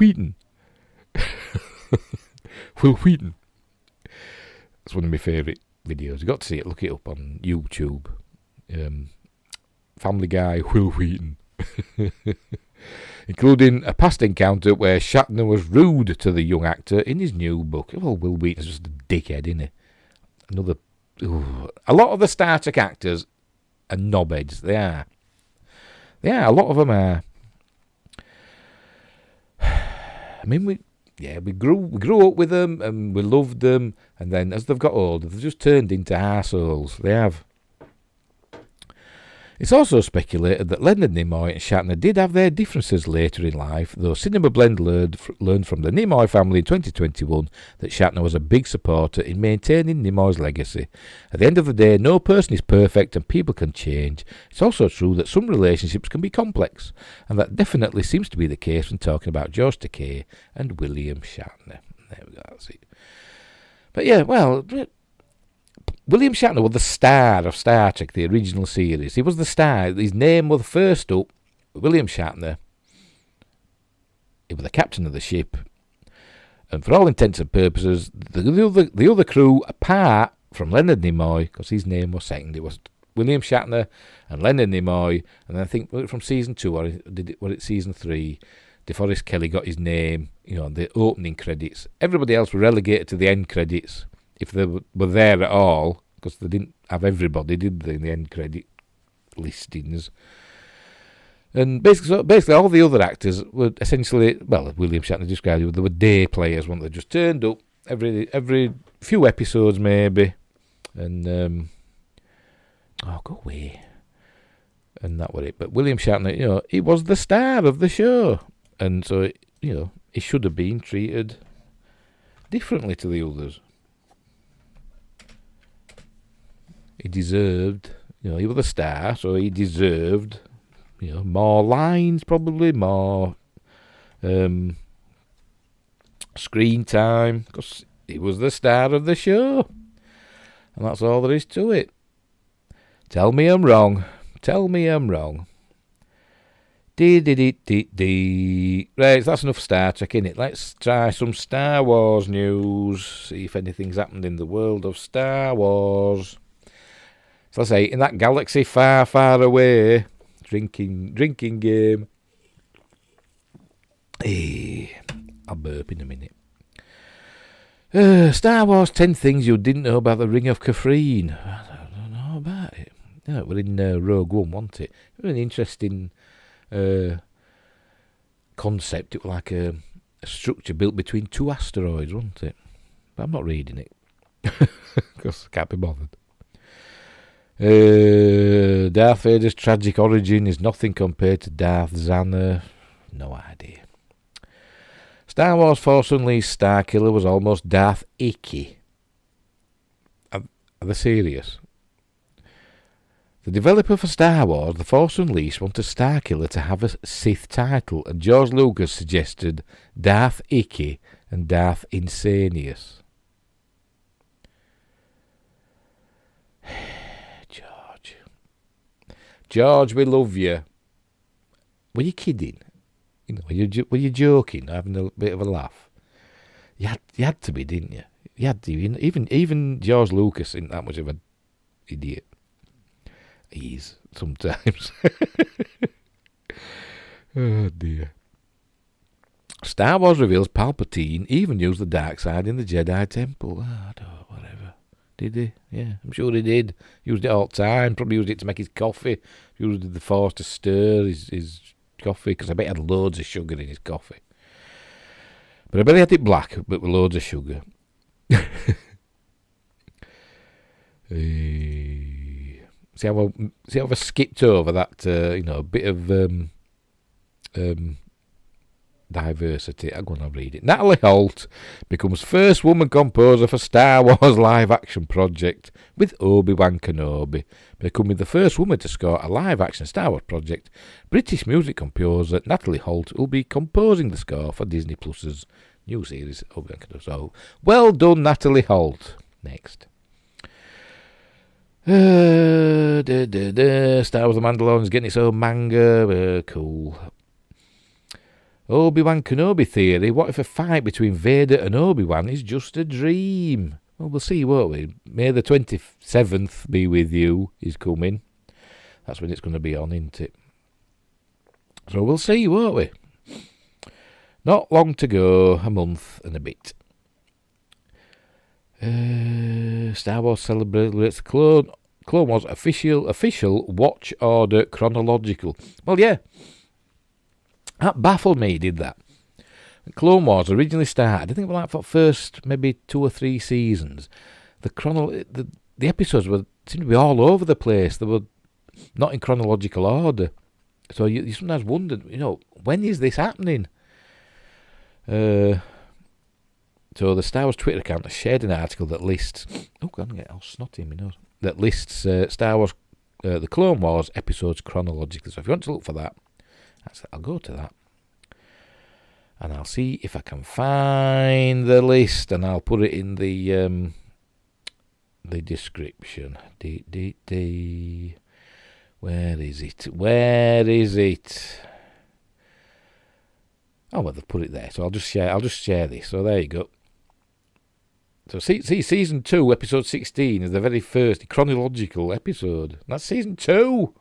one of my favourite videos. You've got to see it. Look it up on YouTube. Family Guy, Will Wheaton. Including a past encounter where Shatner was rude to the young actor in his new book. Well, Will Wheaton's just a dickhead, isn't he? A lot of the Star Trek actors are knobheads. They are. A lot of them are. I mean, we grew up with them and we loved them, and then as they've got older, they've just turned into arseholes. They have. It's also speculated that Leonard Nimoy and Shatner did have their differences later in life, though Cinema Blend learned from the Nimoy family in 2021 that Shatner was a big supporter in maintaining Nimoy's legacy. At the end of the day, no person is perfect and people can change. It's also true that some relationships can be complex, and that definitely seems to be the case when talking about George Takei and William Shatner. There we go, that's it. But yeah, well, William Shatner was the star of Star Trek, the original series. He was the star. His name was first up. William Shatner. He was the captain of the ship. And for all intents and purposes, the other crew, apart from Leonard Nimoy, because his name was second, it was William Shatner and Leonard Nimoy, and I think from season 2 or was it season 3, DeForest Kelly got his name, the opening credits. Everybody else were relegated to the end credits if they were there at all, because they didn't have everybody, did they, in the end credit listings. And basically all the other actors were essentially, well, William Shatner described it, they were day players, weren't they? Just turned up every few episodes maybe, and go away. And that was it. But William Shatner, he was the star of the show, and so he should have been treated differently to the others. He deserved, he was the star, so he deserved, more lines, probably more screen time, because he was the star of the show, and that's all there is to it. Tell me I'm wrong. Tell me I'm wrong. Right, that's enough Star Trek, innit? Let's try some Star Wars news. See if anything's happened in the world of Star Wars. So I say, in that galaxy far, far away, drinking game. Hey, I'll burp in a minute. Star Wars 10 things you didn't know about the Ring of Kafrene. I don't know about it. It was in Rogue One, wasn't it? It was an interesting concept. It was like a structure built between 2 asteroids, wasn't it? But I'm not reading it because I can't be bothered. Darth Vader's tragic origin is nothing compared to Darth Zanner. No idea. Star Wars Force Unleashed Starkiller was almost Darth Icky. Are they serious? The developer for Star Wars, The Force Unleashed, wanted Starkiller to have a Sith title, and George Lucas suggested Darth Icky and Darth Insanius. George, we love you. Were you kidding? Were you joking, having a bit of a laugh? You had to be, didn't you? You had to. Even George Lucas isn't that much of an idiot. He is sometimes. Oh dear. Star Wars reveals Palpatine even used the dark side in the Jedi Temple. Whatever. Did he? Yeah, I'm sure he did. Used it all the time. Probably used it to make his coffee. Used the Force to stir his coffee, because I bet he had loads of sugar in his coffee. But I bet he had it black, but with loads of sugar. See how I skipped over that, bit of diversity. I'm going to read it. Natalie Holt becomes first woman composer for Star Wars live-action project with Obi-Wan Kenobi. Becoming the first woman to score a live-action Star Wars project, British music composer Natalie Holt will be composing the score for Disney Plus's new series Obi-Wan Kenobi. So, well done, Natalie Holt. Next. Star Wars The Mandalorian is getting its own manga. Cool. Obi-Wan Kenobi theory. What if a fight between Vader and Obi-Wan is just a dream? Well, we'll see, won't we? May the 27th be with you is coming. That's when it's going to be on, isn't it? So we'll see, won't we? Not long to go. A month and a bit. Star Wars celebrates Clone Wars official watch order chronological. Well, yeah. That baffled me, did that. Clone Wars originally started, I think, like for first maybe 2 or 3 seasons. The episodes seemed to be all over the place. They were not in chronological order. So you sometimes wondered, when is this happening? So the Star Wars Twitter account has shared an article that lists... Oh, God, I'm getting all snotty in my nose. That lists Star Wars, the Clone Wars episodes chronologically. So if you want to look for that, I'll go to that. And I'll see if I can find the list, and I'll put it in the description. Where is it? Oh, well, they've put it there. So I'll just share this. So there you go. So see, season 2, episode 16 is the very first chronological episode. That's season 2.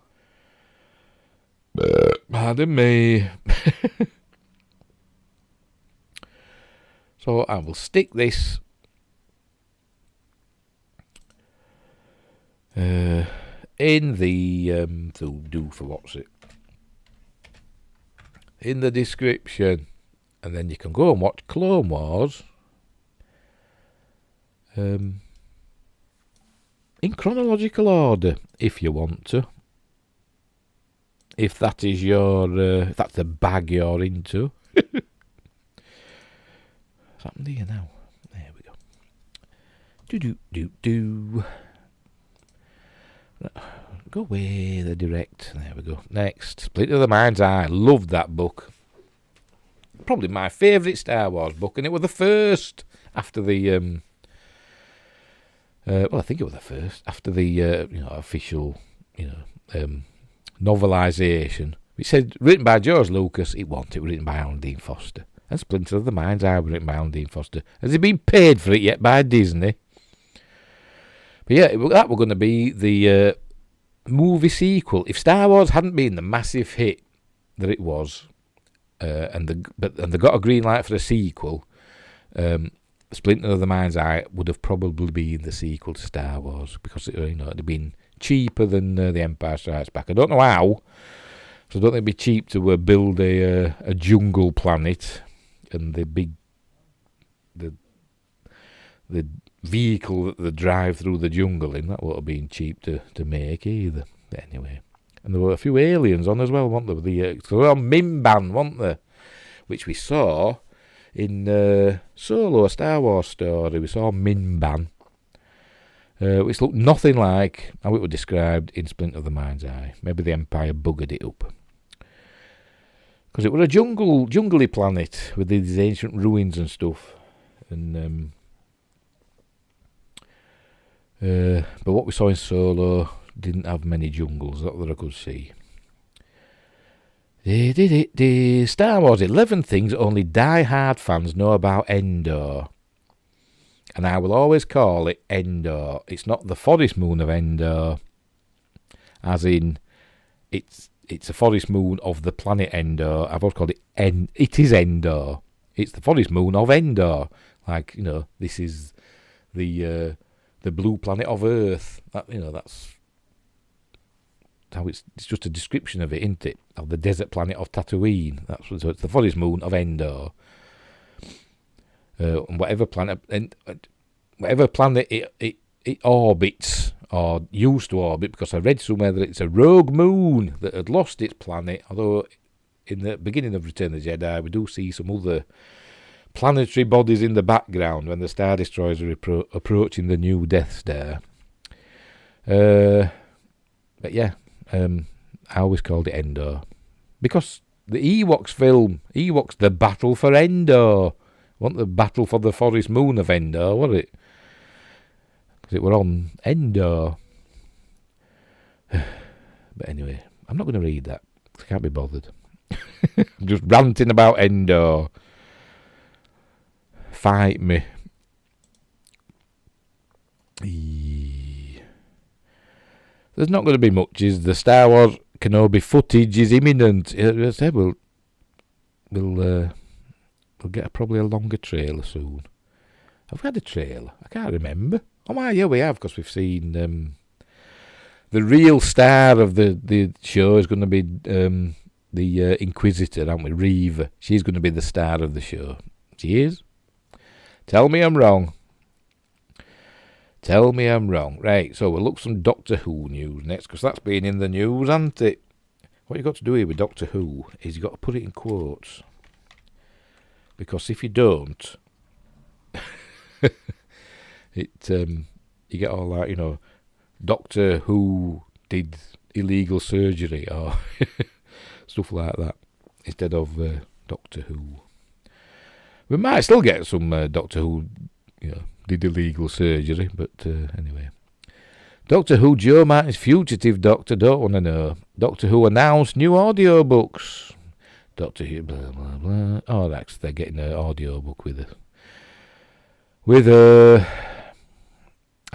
Pardon me. So I will stick this in the in the description, and then you can go and watch Clone Wars in chronological order if you want to. If that is if that's the bag you're into. What's happened here now? There we go. Do. Go away, the direct. There we go. Next, Splinter of the Mind's Eye. Loved that book. Probably my favourite Star Wars book, and it was the first after the I think it was the first after the official novelisation. It said written by George Lucas. It wasn't. It was written by Alan Dean Foster. And Splinter of the Mind's Eye was written by Alan Dean Foster. Has he been paid for it yet by Disney? But yeah, that were going to be the movie sequel. If Star Wars hadn't been the massive hit that it was, and they got a green light for a sequel, Splinter of the Mind's Eye would have probably been the sequel to Star Wars, because it'd have been cheaper than The Empire Strikes Back. I don't know how, so I don't think it'd be cheap to build a jungle planet, and the vehicle that they drive through the jungle in, that would have been cheap to make either. But anyway, and there were a few aliens on as well, weren't there? They were on Mimban, weren't they? Which we saw in Solo, a Star Wars story. We saw Mimban, which looked nothing like how it was described in Splinter of the Mind's Eye. Maybe the Empire buggered it up, because it was a jungly planet with these ancient ruins and stuff. And but what we saw in Solo didn't have many jungles, not that I could see. Star Wars 11 things only die-hard fans know about Endor. And I will always call it Endor. It's not the forest moon of Endor, as in it's a forest moon of the planet Endor. I've always called it it is Endor. It's the forest moon of Endor. Like, this is the blue planet of Earth. That's how it's just a description of it, isn't it? Of the desert planet of Tatooine. So it's the forest moon of Endor. And whatever planet it orbits, or used to orbit, because I read somewhere that it's a rogue moon that had lost its planet. Although in the beginning of Return of the Jedi, we do see some other planetary bodies in the background when the Star Destroyers are approaching the new Death Star. But yeah, I always called it Endor, because the Ewoks film, The Battle for Endor, wasn't the battle for the forest moon of Endor, was it? Because it were on Endor. But anyway, I'm not going to read that, I can't be bothered. I'm just ranting about Endor. Fight me. There's not going to be much, is the Star Wars Kenobi footage is imminent. I said we'll get probably a longer trailer soon. Have we had a trailer? I can't remember. Oh, yeah, we have, because we've seen the real star of the show is going to be the Inquisitor, aren't we? Reeve. She's going to be the star of the show. She is. Tell me I'm wrong. Right, so we'll look some Doctor Who news next, because that's been in the news, hasn't it? What you've got to do here with Doctor Who is you've got to put it in quotes. Because if you don't, you get all that, Doctor Who did illegal surgery or stuff like that, instead of Doctor Who. We might still get some Doctor Who, did illegal surgery, but anyway. Doctor Who Joe Martin's fugitive doctor, don't want to know. Doctor Who announced new audiobooks. Doctor Who, blah, blah, blah. Oh, they're getting an audiobook with with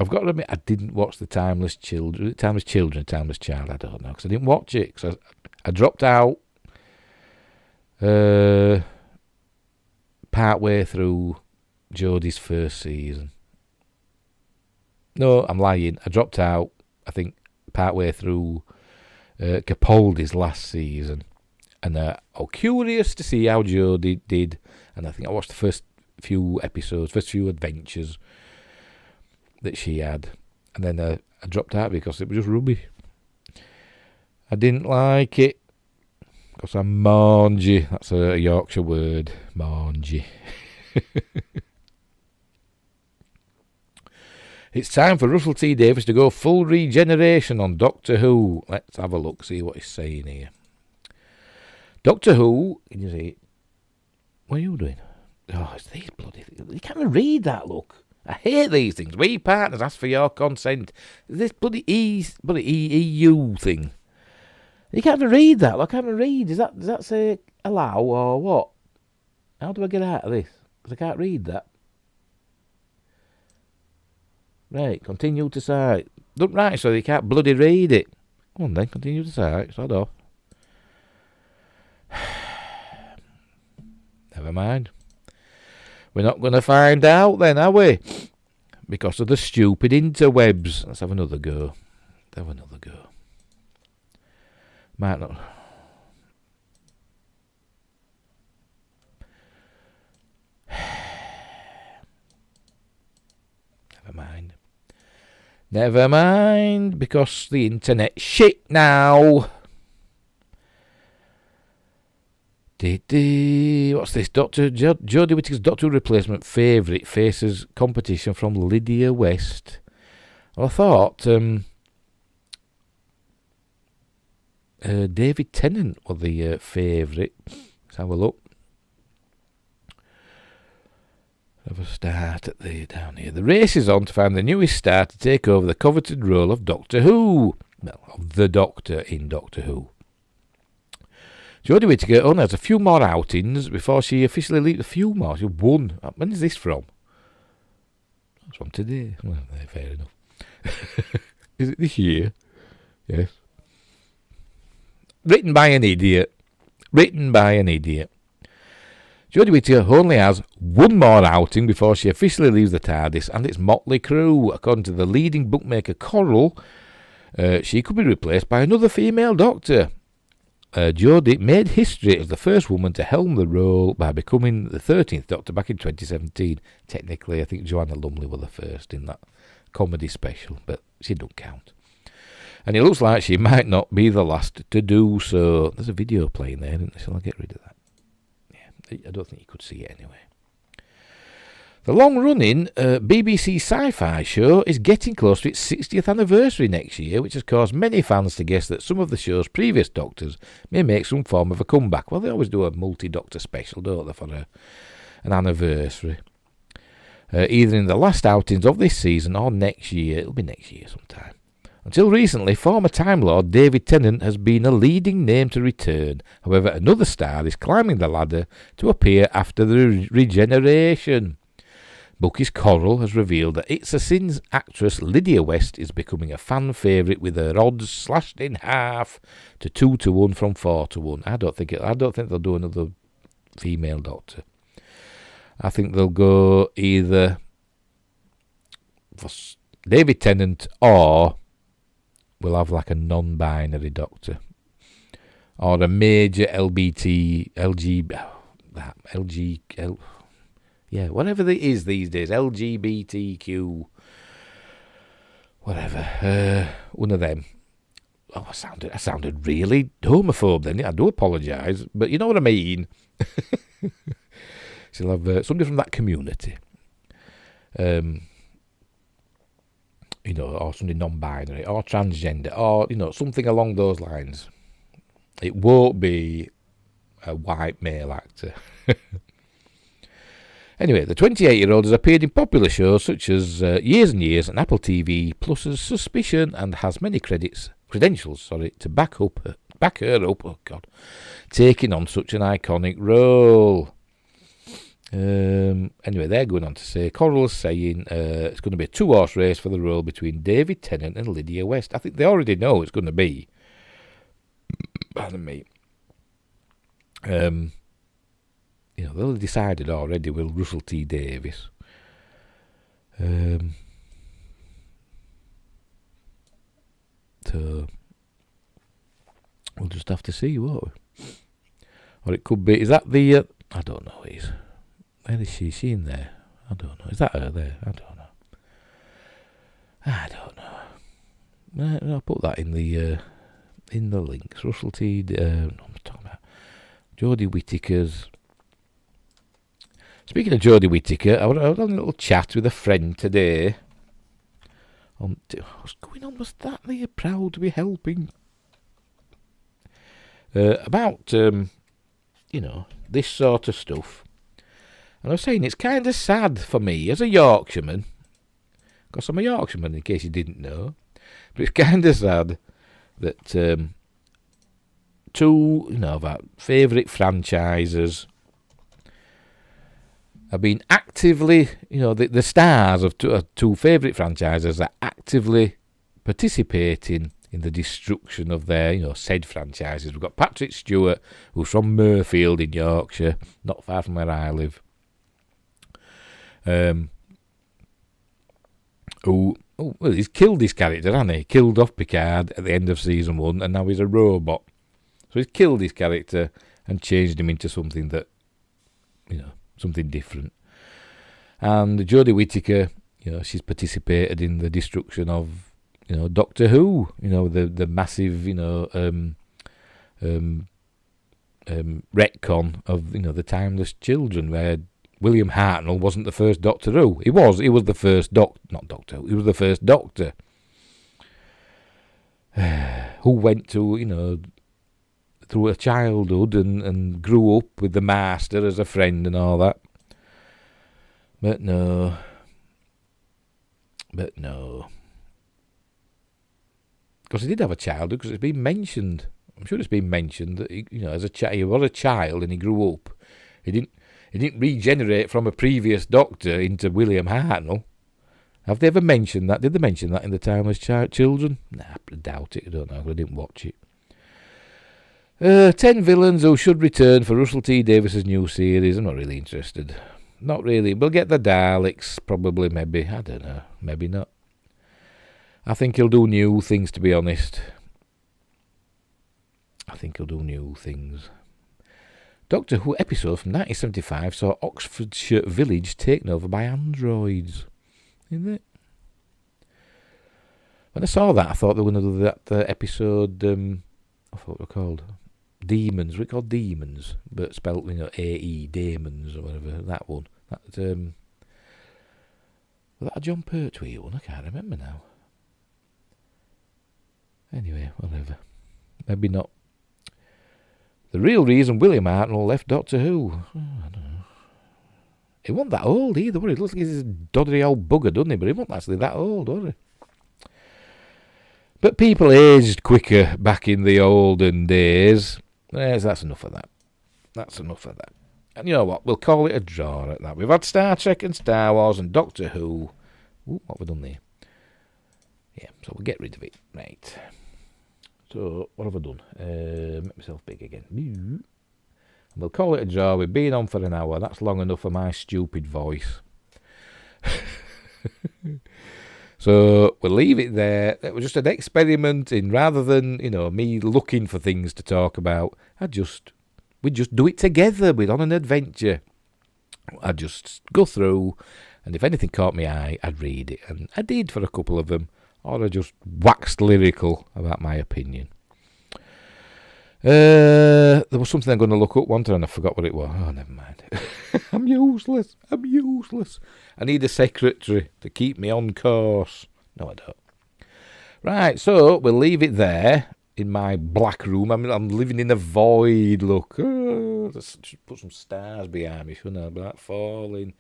I've got to admit, I didn't watch the Timeless Children, Timeless Child, I don't know, because I didn't watch it, because I dropped out part way through Jodie's first season. No, I'm lying, I dropped out, I think, part way through Capaldi's last season, and I was curious to see how Jodie did, and I think I watched the first few episodes, first few adventures that she had, and then I dropped out because it was just rubbish. I didn't like it because I'm mangy. That's a Yorkshire word, mangy. It's time for Russell T Davies to go full regeneration on Doctor Who. Let's have a look, see what he's saying here. Doctor Who, can you see? What are you doing? Oh, it's these bloody things. You can't read that, look. I hate these things. We partners ask for your consent. This bloody EU thing. You can't even read that. Look, I can't even read. Does that say allow or what? How do I get out of this? Because I can't read that. Right, continue to site. Look right, so you can't bloody read it. Come on then, continue to site. Sod off. Never mind. We're not going to find out then, are we? Because of the stupid interwebs. Let's have another go. Might not. Never mind, because the internet shit now. What's this? Jodie Whittaker's Doctor Who replacement favourite faces competition from Lydia West. Well, I thought David Tennant was the favourite. Let's have a look. Have a start at down here. The race is on to find the newest star to take over the coveted role of Doctor Who. Well, of the Doctor in Doctor Who. Jodie Whittaker only has a few more outings before she officially leaves. A few more? She won. When is this from? It's from today. Well, fair enough. Is it this year? Yes. Written by an idiot. Jodie Whittaker only has one more outing before she officially leaves the TARDIS and its motley crew. According to the leading bookmaker Coral, she could be replaced by another female Doctor. Jodie made history as the first woman to helm the role by becoming the 13th Doctor back in 2017. Technically, I think Joanna Lumley was the first in that comedy special, but she don't count. And it looks like she might not be the last to do so. There's a video playing there, isn't there? Shall I get rid of that? Yeah, I don't think you could see it anyway. The long-running BBC sci-fi show is getting close to its 60th anniversary next year, which has caused many fans to guess that some of the show's previous Doctors may make some form of a comeback. Well, they always do a multi-Doctor special, don't they, for an anniversary. Either in the last outings of this season or next year. It'll be next year sometime. Until recently, former Time Lord David Tennant has been a leading name to return. However, another star is climbing the ladder to appear after the regeneration. Bookies Coral has revealed that It's a Sin's actress Lydia West is becoming a fan favourite with her odds slashed in half to 2-1 from 4-1. I don't think they'll do another female Doctor. I think they'll go either for David Tennant or we'll have like a non-binary Doctor or a major whatever it is these days, LGBTQ, whatever, one of them. Oh, I sounded really homophobe then. I do apologise, but you know what I mean. She'll have somebody from that community, or somebody non-binary, or transgender, or something along those lines. It won't be a white male actor. Anyway, the 28-year-old has appeared in popular shows such as Years and Years and Apple TV Plus's Suspicion and has many credentials to back her up, taking on such an iconic role. Anyway, they're going on to say, Coral's saying it's going to be a 2-horse race for the role between David Tennant and Lydia West. I think they already know it's going to be. Pardon me. They'll have decided already, will Russell T Davies. So we'll just have to see, won't we? Or it could be, is that the, I don't know, where is she? Is she in there? I don't know. Is that her there? I don't know. I'll put that in the links. Russell T. I'm talking about Jodie Whittaker's. Speaking of Jodie Whittaker, I was having a little chat with a friend today. What's going on? Was that they are proud to be helping? About this sort of stuff. And I was saying it's kind of sad for me as a Yorkshireman, because I'm a Yorkshireman in case you didn't know, but it's kind of sad that two of our favourite franchises have been actively, the stars of two favourite franchises are actively participating in the destruction of their, said franchises. We've got Patrick Stewart, who's from Murfield in Yorkshire, not far from where I live. He's killed his character, hasn't he? Killed off Picard at the end of season 1, and now he's a robot. So he's killed his character and changed him into something that, something different. And Jodie Whittaker, she's participated in the destruction of, Doctor Who, the massive, retcon of, the Timeless Children, where William Hartnell wasn't the first Doctor Who. He was the first not Doctor Who, he was the first Doctor. Who went to, through a childhood and grew up with the Master as a friend and all that. But no. Because he did have a childhood, because it's been mentioned. I'm sure it's been mentioned that he was a child and he grew up. He didn't regenerate from a previous Doctor into William Hartnell. Have they ever mentioned that? Did they mention that in the Timeless Children? Nah, I doubt it. I don't know. I didn't watch it. 10 villains who should return for Russell T Davies' new series. I'm not really interested. Not really. We'll get the Daleks, probably, maybe. I don't know. Maybe not. I think he'll do new things, to be honest. I think he'll do new things. Doctor Who episode from 1975 saw Oxfordshire village taken over by androids. Isn't it? When I saw that, I thought they were going to do that episode, I thought they were called Demons. Were it called Demons? But spelled, A-E, Demons, or whatever. That one. Was that a John Pertwee one? I can't remember now. Anyway, whatever. Maybe not. The real reason William Hartnell left Doctor Who. I don't know. He wasn't that old either, was he? He looks like he's a doddery old bugger, doesn't he? But he wasn't actually that old, was he? But people aged quicker back in the olden days. Yes, that's enough of that. That's enough of that. And you know what? We'll call it a draw at that. We've had Star Trek and Star Wars and Doctor Who. Ooh, what have we done there? Yeah, so we'll get rid of it. Right. So, what have I done? Make myself big again. And we'll call it a draw. We've been on for an hour. That's long enough for my stupid voice. So, we'll leave it there. It was just an experiment in, rather than, me looking for things to talk about, we'd just do it together. We'd on an adventure. I'd just go through, and if anything caught my eye, I'd read it. And I did for a couple of them. Or I just waxed lyrical about my opinion. There was something I'm going to look up one time and I forgot what it was. Oh, never mind. I'm useless. I need a secretary to keep me on course. No, I don't. Right, so we'll leave it there in my black room. I'm living in a void, look. Oh, just put some stars behind me, shouldn't I? Like falling.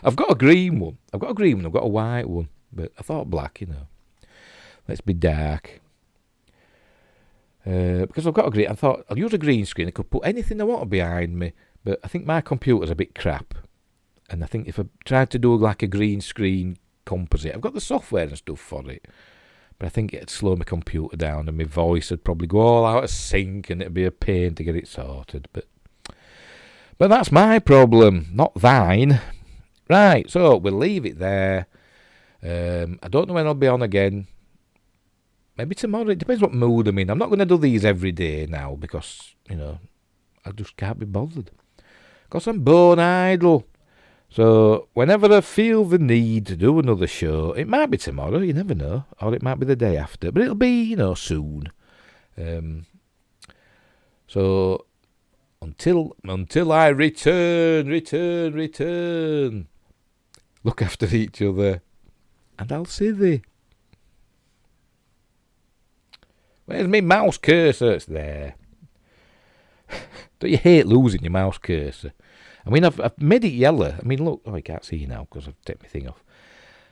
I've got a green one. I've got a white one. But I thought black, Let's be dark. Because I've got a green, I thought I'll use a green screen. I could put anything I want behind me, but I think my computer's a bit crap. And I think if I tried to do like a green screen composite, I've got the software and stuff for it, but I think it'd slow my computer down and my voice would probably go all out of sync and it'd be a pain to get it sorted. But that's my problem, not thine. Right, so we'll leave it there. I don't know when I'll be on again. Maybe tomorrow. It depends what mood I'm in. I'm not going to do these every day now because, I just can't be bothered. Because I'm bone idle. So whenever I feel the need to do another show, it might be tomorrow, you never know. Or it might be the day after. But it'll be, soon. So until I return. Look after each other. And I'll see thee. Where's my mouse cursor? It's there. Don't you hate losing your mouse cursor? I mean, I've made it yellow. I mean, look. Oh, I can't see you now because I've taken my thing off.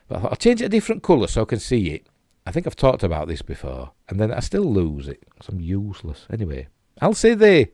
But I thought I'll change it a different colour so I can see it. I think I've talked about this before. And then I still lose it because I'm useless. Anyway, I'll see thee.